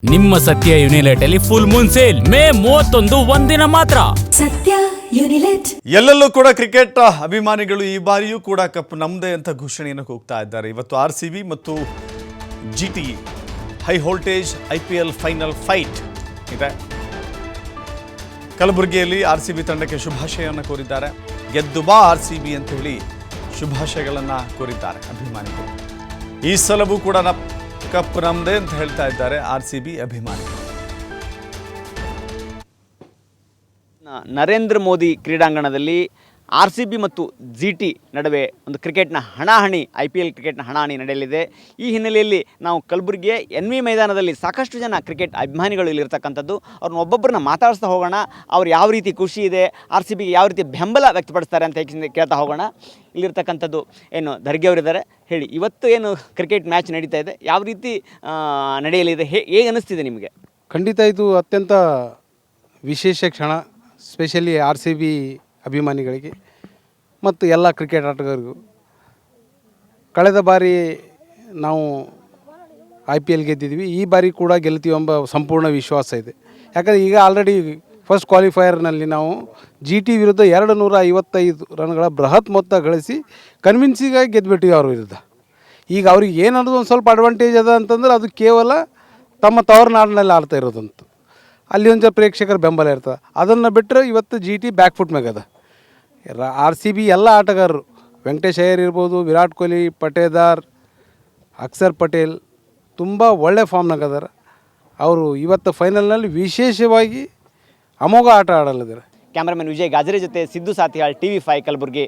ನಿಮ್ಮ ಸತ್ಯ ಯುನಿಲೆಟ್ ಅಲ್ಲಿ ಫುಲ್ ಮೂನ್ ಸೇಲ್ ಮೇ 31 ಒಂದಿನ ಮಾತ್ರ. ಸತ್ಯ ಯುನಿಲೆಟ್. ಎಲ್ಲೆಲ್ಲೂ ಕೂಡ ಕ್ರಿಕೆಟ್ ಅಭಿಮಾನಿಗಳು ಈ ಬಾರಿಯೂ ಕೂಡ ಕಪ್ ನಮ್ಮದೇ ಅಂತ ಘೋಷಣೆಯನ್ನು ಕೂಗ್ತಾ ಇದ್ದಾರೆ. ಇವತ್ತು RCB ಮತ್ತು GT high voltage IPL final fight ಇದೆ. ಕಲಬುರಗಿಯಲ್ಲಿ RCB ತಂಡಕ್ಕೆ ಶುಭಾಶಯವನ್ನು ಕೋರಿದ್ದಾರೆ. ಗೆದ್ದು ಬಾ RCB ಅಂತ ಹೇಳಿ ಶುಭಾಶಯಗಳನ್ನು ಕೋರಿದ್ದಾರೆ ಅಭಿಮಾನಿಗಳು. ಈ ಸಲವೂ ಕೂಡ ಕಪ್ ನಮ್ಮದೇ ಅಂತ ಹೇಳ್ತಾ ಇದ್ದಾರೆ RCB ಅಭಿಮಾನಿಗಳು. ನರೇಂದ್ರ ಮೋದಿ ಕ್ರೀಡಾಂಗಣದಲ್ಲಿ RCB ಮತ್ತು GT ನಡುವೆ ಒಂದು ಕ್ರಿಕೆಟ್ನ ಹಣಾಹಣಿ IPL ಕ್ರಿಕೆಟ್ನ ಹಣಾಹಣಿ ನಡೆಯಲಿದೆ. ಈ ಹಿನ್ನೆಲೆಯಲ್ಲಿ ನಾವು ಕಲಬುರಗಿಯ NV ಮೈದಾನದಲ್ಲಿ ಸಾಕಷ್ಟು ಜನ ಕ್ರಿಕೆಟ್ ಅಭಿಮಾನಿಗಳು ಇಲ್ಲಿರ್ತಕ್ಕಂಥದ್ದು. ಅವ್ರನ್ನ ಒಬ್ಬೊಬ್ಬರನ್ನ ಮಾತಾಡಿಸ್ತಾ ಹೋಗೋಣ. ಅವ್ರು ಯಾವ ರೀತಿ ಖುಷಿ ಇದೆ, RCBಗೆ ಯಾವ ರೀತಿ ಬೆಂಬಲ ವ್ಯಕ್ತಪಡಿಸ್ತಾರೆ ಅಂತ ಕೇಳ್ತಾ ಹೋಗೋಣ. ಇಲ್ಲಿರ್ತಕ್ಕಂಥದ್ದು ಏನು ದರ್ಗೆ ಅವರಿದ್ದಾರೆ. ಹೇಳಿ, ಇವತ್ತು ಏನು ಕ್ರಿಕೆಟ್ ಮ್ಯಾಚ್ ನಡೀತಾ ಇದೆ, ಯಾವ ರೀತಿ ನಡೆಯಲಿದೆ, ಹೇಗೆ ಅನ್ನಿಸ್ತಿದೆ ನಿಮಗೆ? ಖಂಡಿತ ಇದು ಅತ್ಯಂತ ವಿಶೇಷ ಕ್ಷಣ, ಸ್ಪೆಷಲಿ RCB ಅಭಿಮಾನಿಗಳಿಗೆ ಮತ್ತು ಎಲ್ಲ ಕ್ರಿಕೆಟ್ ಆಟಗಾರರಿಗೂ. ಕಳೆದ ಬಾರಿ ನಾವು IPL ಗೆದ್ದಿದ್ವಿ, ಈ ಬಾರಿ ಕೂಡ ಗೆಲ್ತೀವಿ ಎಂಬ ಸಂಪೂರ್ಣ ವಿಶ್ವಾಸ ಇದೆ. ಯಾಕಂದರೆ ಈಗ ಆಲ್ರೆಡಿ ಫಸ್ಟ್ ಕ್ವಾಲಿಫೈಯರ್ನಲ್ಲಿ ನಾವು GT ವಿರುದ್ಧ 255 ರನ್ಗಳ ಬೃಹತ್ ಮೊತ್ತ ಗಳಿಸಿ ಕನ್ವಿನ್ಸಿಂಗಾಗಿ ಗೆದ್ದುಬಿಟ್ಟಿವಿ ಅವ್ರ ವಿರುದ್ಧ. ಈಗ ಅವ್ರಿಗೆ ಏನನ್ನೋದು ಒಂದು ಸ್ವಲ್ಪ ಅಡ್ವಾಂಟೇಜ್ ಅದ ಅಂತಂದ್ರೆ ಅದು ಕೇವಲ ತಮ್ಮ ತವರು ನಾಡಿನಲ್ಲಿ ಆಡ್ತಾ ಇರೋದಂತ, ಅಲ್ಲಿ ಒಂದು ಪ್ರೇಕ್ಷಕರ ಬೆಂಬಲ ಇರ್ತದೆ. ಅದನ್ನು ಬಿಟ್ಟರೆ ಇವತ್ತು GT ಬ್ಯಾಕ್ ಫುಟ್ ಮ್ಯಾಗದ. RCB ಎಲ್ಲ ಆಟಗಾರರು, ವೆಂಕಟೇಶ್ ಅಯ್ಯರ್ ಇರ್ಬೋದು, ವಿರಾಟ್ ಕೊಹ್ಲಿ, ಪಟೇದಾರ್, ಅಕ್ಷರ್ ಪಟೇಲ್ ತುಂಬ ಒಳ್ಳೆ ಫಾರ್ಮ್ನಾಗ ಅದಾರ. ಅವರು ಇವತ್ತು ಫೈನಲ್ನಲ್ಲಿ ವಿಶೇಷವಾಗಿ ಅಮೋಘ ಆಟ ಆಡಲಿದ್ದಾರೆ. ಕ್ಯಾಮ್ರಾಮನ್ ವಿಜಯ್ ಗಾಜರೆ ಜೊತೆ ಸಿದ್ದು ಸಾತಿಹಾಳ್, TV5 ಕಲಬುರಗಿ.